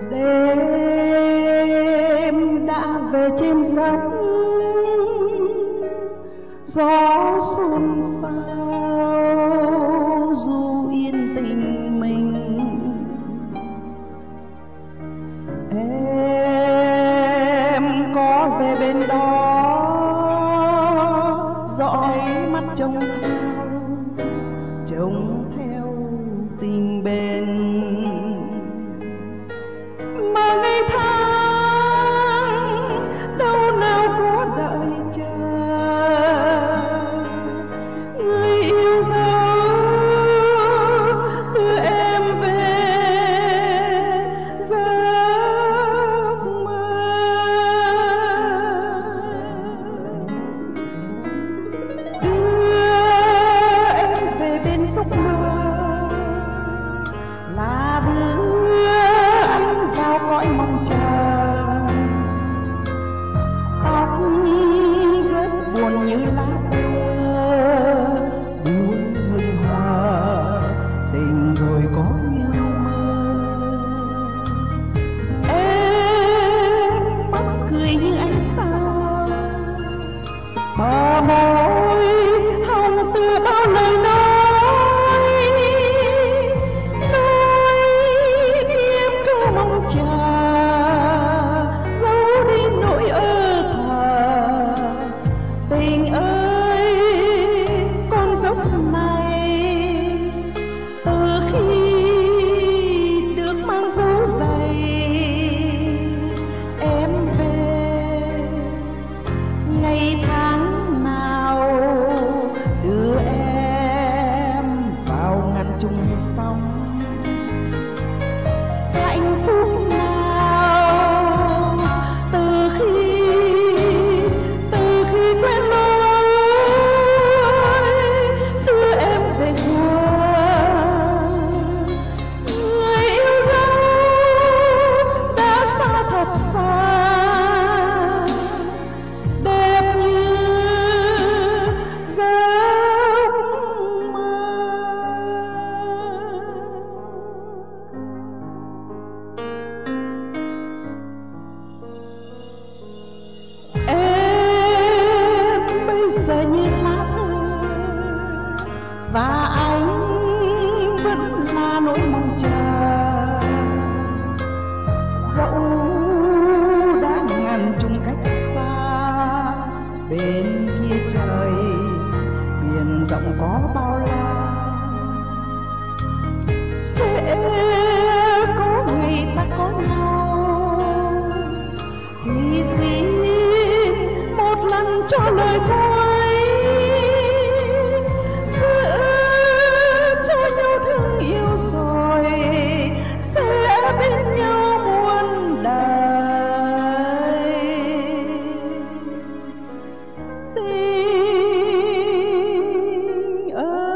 Đêm đã về trên dốc, gió xôn xao dù yên tình mình. Em có về bên đó dõi mắt trông theo tình bên. Mà ngày tháng đâu nào có đợi chờ người yêu dấu đưa em về giấc mơ. Đưa em về bên giấc mơ là đưa anh vào cõi mong chờ. Tóc rất buồn như lá mưa, buồn hương hoa tình rồi có như mơ. Em mắt cười như ánh sao, bờ môi hồng từ bao lời nói đi em câu mong chờ, giấu đi nỗi ơ thờ. Tình ơi con dốc này từ khi được mang dấu giày em về, ngày tháng nào đưa em vào ngàn chung sông. Hạnh phúc nào từ khi quen lối đưa em về quê. Người yêu dấu đã xa thật xa, đẹp như giấc mơ. Em bây giờ như lá thơ và anh vẫn là nỗi mong chờ. Dẫu đã ngàn chung cách xa, bên kia trời biển rộng có bao la, sẽ có ngày ta có nhau. Thì xin một lần cho lời cuối giữ cho nhau thương yêu rồi sẽ bên nhau muôn đời. Tình ơi